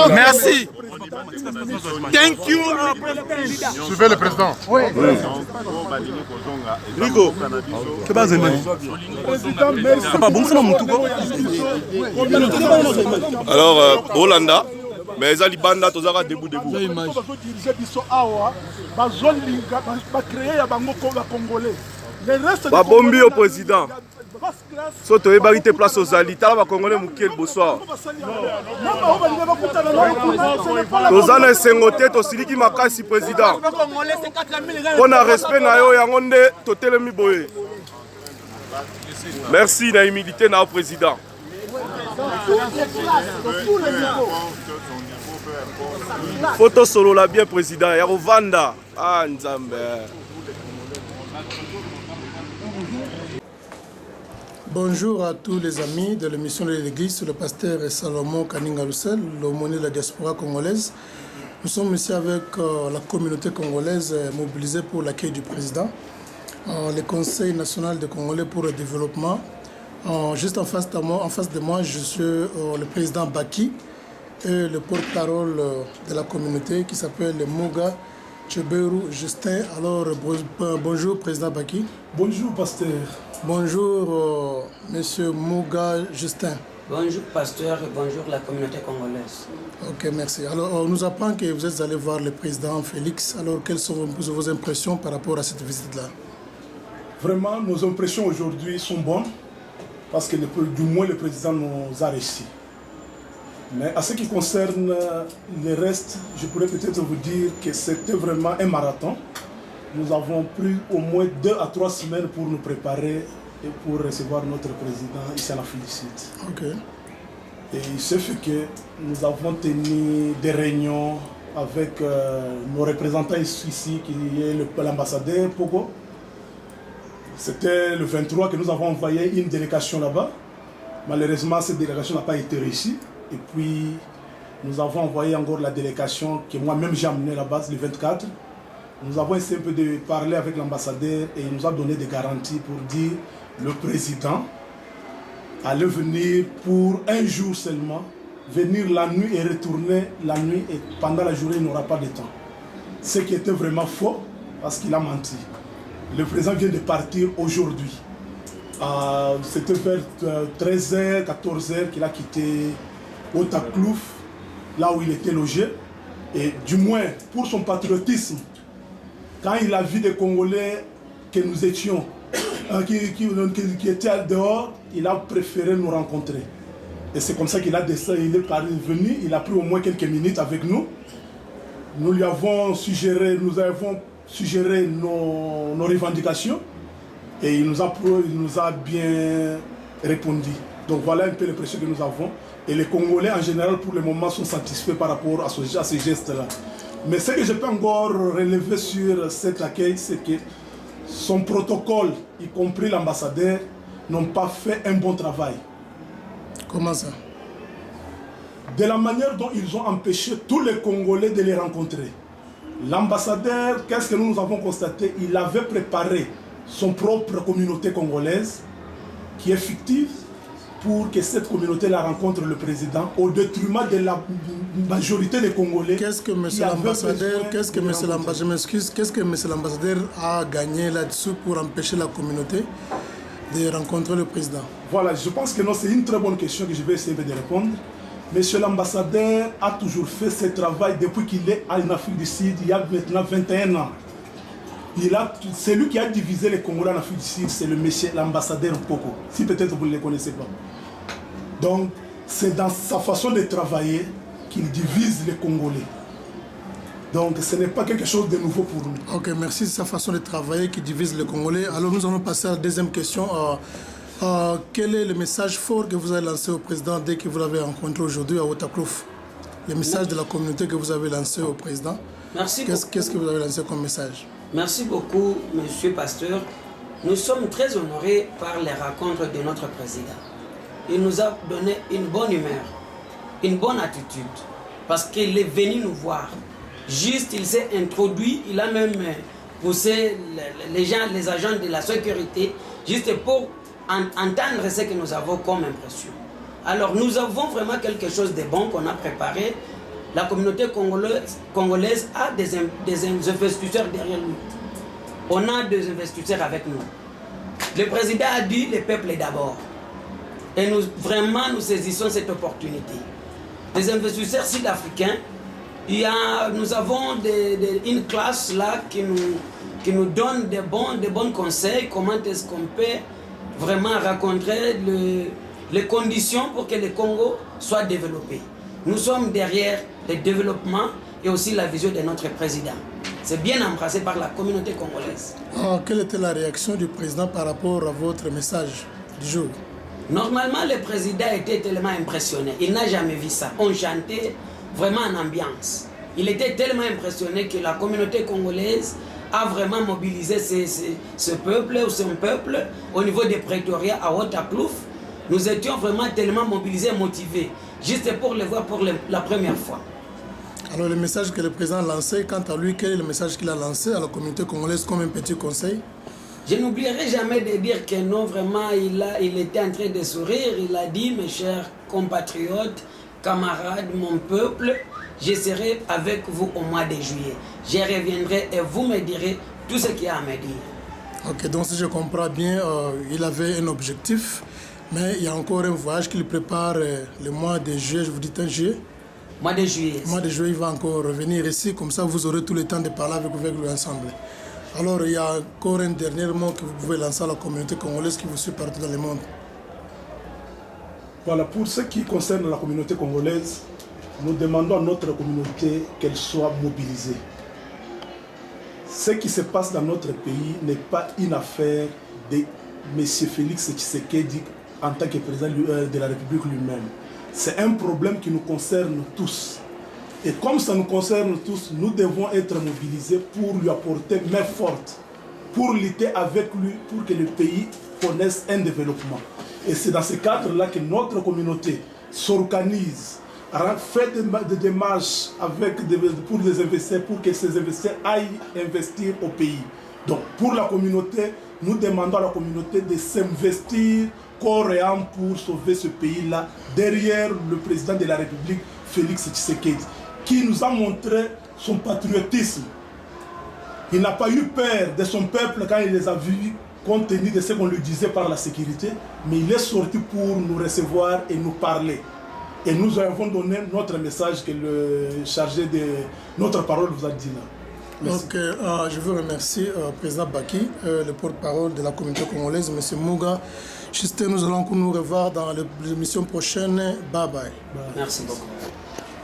Merci. Thank you. Suivez le président. Rigo. C'est pas Zemani. C'est pas bon, c'est mon tout. Alors, Hollanda, mais ils ont dit banda, tous ont debout. Babombi au président. Soto et barité place aux alita, va congolais moukiel bonsoir. Tous en sengoté, tous siliki makasi président. On a respect na yo yangonde totel mi boye. Merci na humilité na président. Photo solo la bien président. Ya Vanda. Ah Nzambe. Bonjour à tous les amis de l'émission de l'Église, le pasteur Salomon Kaninga Loussel, l'aumônier de la diaspora congolaise. Nous sommes ici avec la communauté congolaise mobilisée pour l'accueil du président, le Conseil national de Congolais pour le développement. Juste en face de moi, je suis le président Baki et le porte-parole de la communauté qui s'appelle Muga Tcheberu Justin. Alors, bonjour président Baki. Bonjour pasteur. Bonjour monsieur Muga Justin. Bonjour pasteur et bonjour la communauté congolaise. Ok, merci. Alors, on nous apprend que vous êtes allé voir le président Félix. Alors, quelles sont vos impressions par rapport à cette visite-là? Vraiment, nos impressions aujourd'hui sont bonnes parce que du moins le président nous a réussi. Mais à ce qui concerne le reste, je pourrais peut-être vous dire que c'était vraiment un marathon. Nous avons pris au moins 2 à 3 semaines pour nous préparer et pour recevoir notre président ici à l'Afrique du Sud. Okay. Et il se fait que nous avons tenu des réunions avec nos représentants ici, qui est l'ambassadeur Pogo. C'était le 23 que nous avons envoyé une délégation là-bas. Malheureusement, cette délégation n'a pas été réussie. Et puis, nous avons envoyé encore la délégation que moi-même j'ai amenée là-bas le 24. Nous avons essayé un peu de parler avec l'ambassadeur et il nous a donné des garanties pour dire que le président allait venir pour un jour seulement, venir la nuit et retourner la nuit et pendant la journée il n'aura pas de temps. Ce qui était vraiment faux parce qu'il a menti. Le président vient de partir aujourd'hui. C'était vers 13h, 14h qu'il a quitté Otaklouf, là où il était logé. Et du moins, pour son patriotisme, quand il a vu des Congolais que nous étions, qui étaient dehors, il a préféré nous rencontrer. Et c'est comme ça qu'il a descendu, il est venu, il a pris au moins quelques minutes avec nous. Nous lui avons suggéré, nos revendications et il nous a bien répondu. Donc voilà un peu l'impression que nous avons. Et les Congolais en général pour le moment sont satisfaits par rapport à ces gestes-là. Mais ce que je peux encore relever sur cet accueil, c'est que son protocole, y compris l'ambassadeur, n'ont pas fait un bon travail. Comment ça? De la manière dont ils ont empêché tous les Congolais de les rencontrer. L'ambassadeur, qu'est-ce que nous avons constaté? Il avait préparé son propre communauté congolaise, qui est fictive, pour que cette communauté la rencontre le président au détriment de la majorité des Congolais. Qu'est-ce que monsieur l'ambassadeur, je m'excuse, qu'est-ce que monsieur l'ambassadeur a gagné là-dessus pour empêcher la communauté de rencontrer le président? Voilà, je pense que non, c'est une très bonne question que je vais essayer de répondre. Monsieur l'ambassadeur a toujours fait ce travail depuis qu'il est en Afrique du Sud, il y a maintenant 21 ans. C'est lui qui a divisé les Congolais en Afrique du Sud, c'est l'ambassadeur Mpoko, si peut-être vous ne le connaissez pas. Donc, c'est dans sa façon de travailler qu'il divise les Congolais. Donc, ce n'est pas quelque chose de nouveau pour nous. Ok, merci de sa façon de travailler qui divise les Congolais. Alors, nous allons passer à la deuxième question. Quel est le message fort que vous avez lancé au président dès que vous l'avez rencontré aujourd'hui à Otaklouf? Le message de la communauté que vous avez lancé au président. Merci. Qu'est-ce que vous avez lancé comme message? Merci beaucoup, monsieur pasteur. Nous sommes très honorés par les rencontres de notre président. Il nous a donné une bonne humeur, une bonne attitude, parce qu'il est venu nous voir. Juste, il s'est introduit, il a même poussé les agents de la sécurité, juste pour entendre ce que nous avons comme impression. Alors nous avons vraiment quelque chose de bon qu'on a préparé. La communauté congolaise a des investisseurs derrière nous. On a des investisseurs avec nous. Le président a dit le peuple d'abord. Et nous saisissons cette opportunité. Les investisseurs sud-africains, nous avons une classe là qui nous donne de bons conseils, comment est-ce qu'on peut vraiment rencontrer les conditions pour que le Congo soit développé. Nous sommes derrière le développement et aussi la vision de notre président. C'est bien embrassé par la communauté congolaise. Quelle était la réaction du président par rapport à votre message du jour? Normalement, le président était tellement impressionné. Il n'a jamais vu ça. On chantait vraiment en ambiance. Il était tellement impressionné que la communauté congolaise a vraiment mobilisé ce peuple ou son peuple au niveau des Pretoria à Haute-Aklouf. Nous étions vraiment tellement mobilisés, motivés, juste pour le voir pour la première fois. Alors le message que le président a lancé, quant à lui, quel est le message qu'il a lancé à la communauté congolaise comme un petit conseil? Je n'oublierai jamais de dire que non, vraiment, il était en train de sourire. Il a dit, mes chers compatriotes, camarades, mon peuple, je serai avec vous au mois de juillet. Je reviendrai et vous me direz tout ce qu'il y a à me dire. Ok, donc si je comprends bien, il avait un objectif, mais il y a encore un voyage qu'il prépare le mois de juillet, je vous dis un juillet. Mois de juillet. Mois de juillet, il va encore revenir ici, comme ça vous aurez tout le temps de parler avec lui ensemble. Alors il y a encore un dernier mot que vous pouvez lancer à la communauté congolaise qui vous suit partout dans le monde. Voilà, pour ce qui concerne la communauté congolaise, nous demandons à notre communauté qu'elle soit mobilisée. Ce qui se passe dans notre pays n'est pas une affaire de M. Félix Tshisekedi en tant que président de la République lui-même. C'est un problème qui nous concerne tous. Et comme ça nous concerne tous, nous devons être mobilisés pour lui apporter main forte, pour lutter avec lui, pour que le pays connaisse un développement. Et c'est dans ce cadre-là que notre communauté s'organise, fait des démarches pour les investisseurs, pour que ces investisseurs aillent investir au pays. Donc pour la communauté, nous demandons à la communauté de s'investir corps et âme pour sauver ce pays-là, derrière le président de la République, Félix Tshisekedi, qui nous a montré son patriotisme. Il n'a pas eu peur de son peuple quand il les a vus, compte tenu de ce qu'on lui disait par la sécurité, mais il est sorti pour nous recevoir et nous parler. Et nous avons donné notre message que le chargé de notre parole vous a dit là. Merci. Donc, je vous remercie, Président Baki, le porte-parole de la communauté congolaise, M. Mouga. Juste, nous allons nous revoir dans l'émission prochaine. Bye bye. Merci beaucoup.